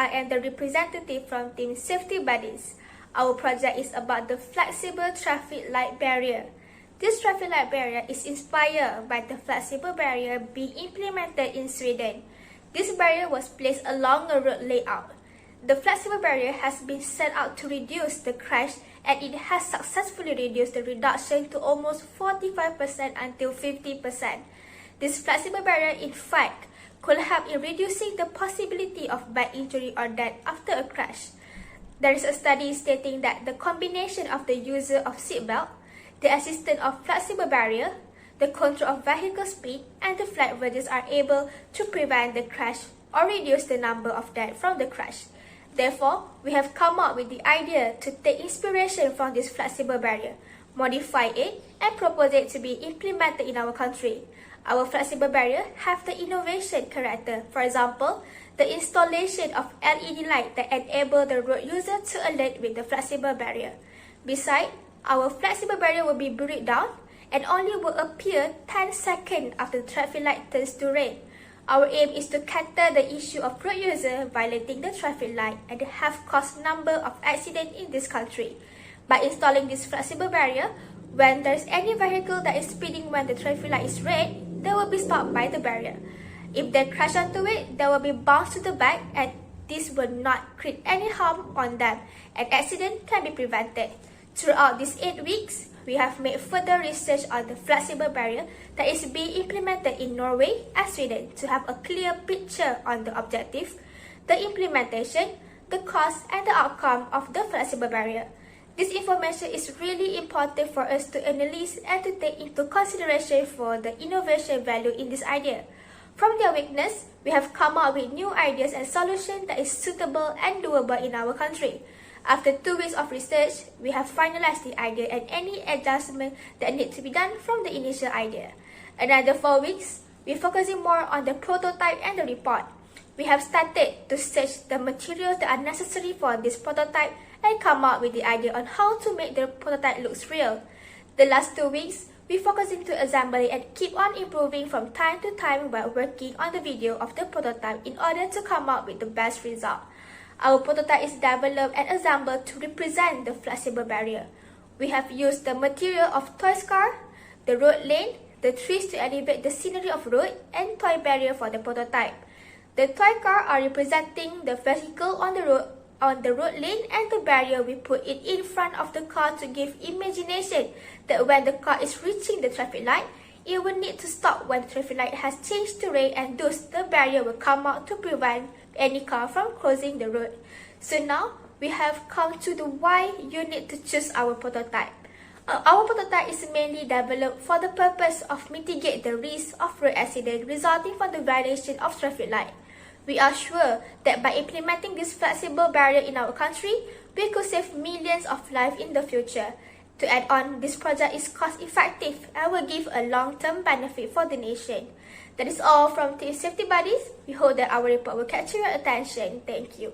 I am the representative from Team Safety Buddies. Our project is about the flexible traffic light barrier. This traffic light barrier is inspired by the flexible barrier being implemented in Sweden. This barrier was placed along a road layout. The flexible barrier has been set out to reduce the crash, and it has successfully reduced the reduction to almost 45% until 50%. This flexible barrier, in fact, could help in reducing the possibility of bad injury or death after a crash. There is a study stating that the combination of the use of seatbelt, the assistance of flexible barrier, the control of vehicle speed, and the flight verges are able to prevent the crash or reduce the number of deaths from the crash. Therefore, we have come up with the idea to take inspiration from this flexible barrier, modify it, and propose it to be implemented in our country. Our flexible barrier have the innovation character. For example, the installation of LED light that enable the road user to alert with the flexible barrier. Besides, our flexible barrier will be buried down and only will appear 10 seconds after the traffic light turns to red. Our aim is to counter the issue of road user violating the traffic light and have caused number of accidents in this country. By installing this flexible barrier, when there is any vehicle that is speeding when the traffic light is red, they will be stopped by the barrier. If they crash onto it, they will be bounced to the back, and this will not create any harm on them, and accident can be prevented. Throughout these 8 weeks, we have made further research on the flexible barrier that is being implemented in Norway and Sweden to have a clear picture on the objective, the implementation, the cost, and the outcome of the flexible barrier. This information is really important for us to analyze and to take into consideration for the innovation value in this idea. From their weakness, we have come up with new ideas and solutions that is suitable and doable in our country. After 2 weeks of research, we have finalized the idea and any adjustment that need to be done from the initial idea. Another 4 weeks, we're focusing more on the prototype and the report. We have started to search the materials that are necessary for this prototype and come up with the idea on how to make the prototype looks real. The last 2 weeks, we focusing to assemble it and keep on improving from time to time while working on the video of the prototype in order to come up with the best result. Our prototype is developed and assembled to represent the flexible barrier. We have used the material of toy car, the road lane, the trees to elevate the scenery of road, and toy barrier for the prototype. The toy car are representing the vehicle on the road lane, and the barrier we put it in front of the car to give imagination that when the car is reaching the traffic light, it will need to stop when the traffic light has changed to red, and thus the barrier will come out to prevent any car from crossing the road. So now we have come to the why you need to choose our prototype. Our prototype is mainly developed for the purpose of mitigate the risk of road accident resulting from the violation of traffic light. We are sure that by implementing this flexible barrier in our country, we could save millions of lives in the future. To add on, this project is cost-effective and will give a long-term benefit for the nation. That is all from Team Safety Buddies. We hope that our report will capture your attention. Thank you.